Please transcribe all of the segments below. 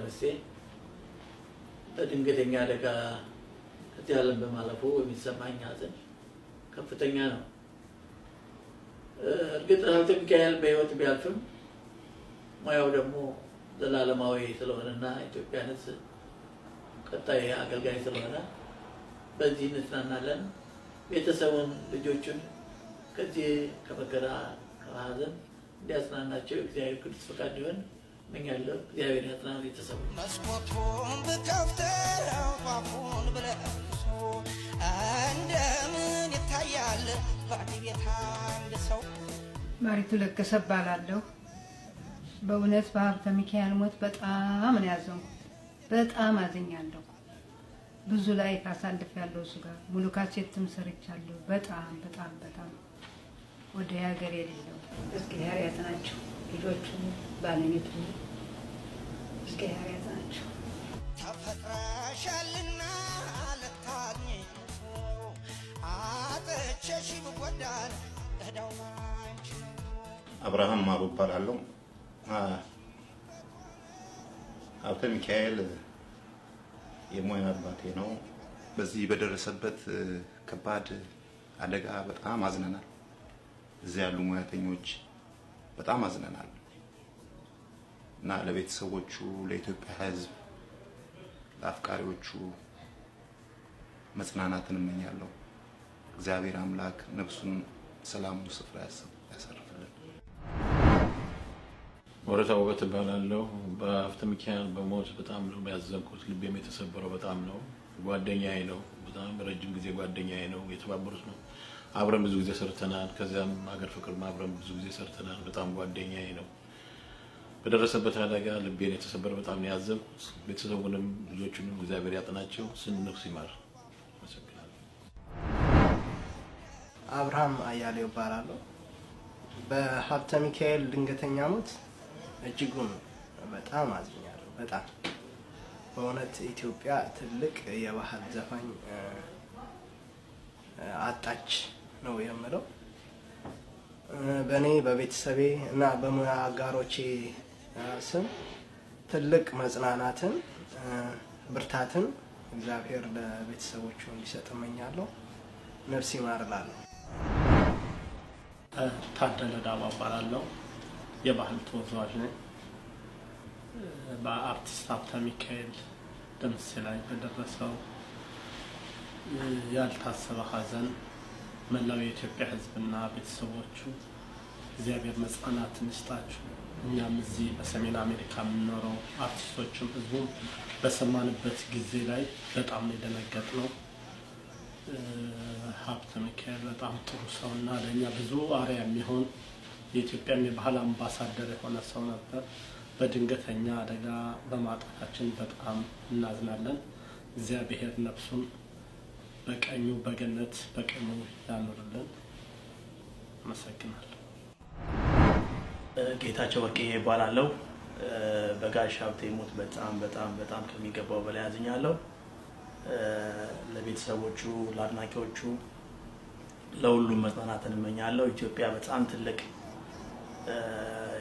ደምሴ በድንገተኛ አደጋ እዚህ ዓለም በማለፉ የሚሰማኝ ሐዘን ከፍተኛ ነው። እርግጥ ሀብተ ሚካኤል በሕይወት ቢያልፍም ሙያው ደግሞ ዘላለማዊ ስለሆነና ኢትዮጵያን ቀጣይ አገልጋይ ስለሆነ በዚህ እንጽናናለን። ቤተሰቡን ልጆቹን ከዚህ ከመከራ ከሐዘን እንዲያጽናናቸው እግዚአብሔር ቅዱስ ፈቃድ ይሁን እመኛለሁ። እግዚአብሔር ያጽናናው ቤተሰቡ። መስኮቱን ብከፍተው ቋፉን ብለብሰው እንደምን ይታያል ባዲ ቤት አንድ ሰው። ማሪቱ ለገሰ እባላለሁ። በእውነት በሀብተ ሚካኤል ሞት በጣም ነው ያዘንኩት። በጣም አዝኛለሁ። ብዙ ላይ አሳልፌያለሁ። እሱ ጋር ሙሉ ካሴትም ሰርቻለሁ። በጣም በጣም በጣም ወደ ሀገር የሌለው እግዚአብሔር ያጽናቸው። ልጆቹ ባለቤቱ እግዚአብሔር ያጽናቸው። ተፈጥረሻልና ለታግኝ አጥቼሽ ብጎዳን እዳው አንቺ አብርሃም ማሩ እባላለሁ። ሀብተ ሚካኤል የሙያ አባቴ ነው። በዚህ በደረሰበት ከባድ አደጋ በጣም አዝነናል። እዚህ ያሉ ሙያተኞች በጣም አዝነናል እና ለቤተሰቦቹ፣ ለኢትዮጵያ ሕዝብ፣ ለአፍቃሪዎቹ መጽናናትን እመኛለሁ። እግዚአብሔር አምላክ ነፍሱን ሰላሙ ስፍራ ያሳርፍልን። ወረታው ውበት እባላለሁ። በሀብተ ሚካኤል በሞት በጣም ነው ያዘንኩት። ልቤም የተሰበረው በጣም ነው። ጓደኛዬ ነው። በጣም ረጅም ጊዜ ጓደኛዬ ነው። የተባበሩት ነው። አብረን ብዙ ጊዜ ሰርተናል። ከዚያም ሀገር ፍቅር አብረን ብዙ ጊዜ ሰርተናል። በጣም ጓደኛዬ ነው። በደረሰበት አደጋ ልቤን የተሰበረ በጣም ነው ያዘንኩት። ቤተሰቡንም ልጆቹንም እግዚአብሔር ያጥናቸው፣ ነፍስ ይማር። አመሰግናለሁ። አብርሃም አያሌው እባላለሁ። በሀብተ ሚካኤል ድንገተኛ ሞት እጅጉን በጣም አዝኛለሁ። በጣም በእውነት ኢትዮጵያ ትልቅ የባህል ዘፋኝ አጣች ነው የምለው። በእኔ በቤተሰቤ እና በሙያ አጋሮቼ ስም ትልቅ መጽናናትን፣ ብርታትን እግዚአብሔር ለቤተሰቦቹ እንዲሰጥ እመኛለሁ። ነፍስ ይማር እላለሁ። ታደለ ዳባ እባላለሁ። የባህል ተወዛዋዥ ነኝ። በአርቲስት ሀብተ ሚካኤል ደምሴ ላይ በደረሰው ያልታሰበ ሐዘን መላው የኢትዮጵያ ሕዝብና ቤተሰቦቹ እግዚአብሔር መጽናናትን ይስጣችሁ። እኛም እዚህ በሰሜን አሜሪካ የምንኖረው አርቲስቶችም ሕዝቡም በሰማንበት ጊዜ ላይ በጣም የደነገጥነው። ሀብተ ሚካኤል በጣም ጥሩ ሰውና ለእኛ ብዙ አርአያ የሚሆን የኢትዮጵያ የባህል አምባሳደር የሆነ ሰው ነበር። በድንገተኛ አደጋ በማጣታችን በጣም እናዝናለን። እግዚአብሔር ነፍሱን በቀኙ በገነት በቀኙ ያኑርልን። አመሰግናለሁ። ጌታቸው ወርቅዬ እባላለሁ። በጋሽ ሀብቴ ሞት በጣም በጣም በጣም ከሚገባው በላይ አዝኛለሁ። ለቤተሰቦቹ፣ ለአድናቂዎቹ፣ ለሁሉም መጽናናትን እመኛለሁ። ኢትዮጵያ በጣም ትልቅ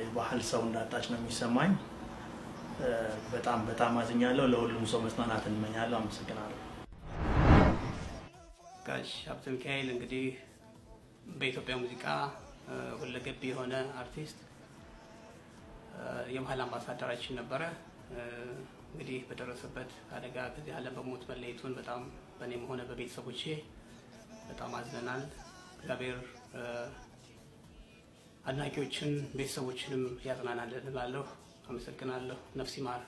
የባህል ሰው እንዳጣች ነው የሚሰማኝ። በጣም በጣም አዝኛለሁ። ለሁሉም ሰው መጽናናትን እመኛለሁ። አመሰግናለሁ። ጋሽ ሀብተ ሚካኤል እንግዲህ በኢትዮጵያ ሙዚቃ ሁለገብ የሆነ አርቲስት የባህል አምባሳደራችን ነበረ። እንግዲህ በደረሰበት አደጋ ከዚህ ዓለም በሞት መለየቱን በጣም በእኔም ሆነ በቤተሰቦቼ በጣም አዝነናል። እግዚአብሔር አድናቂዎችን ቤተሰቦችንም ያጽናናልን እላለሁ። አመሰግናለሁ። ነፍስ ይማር።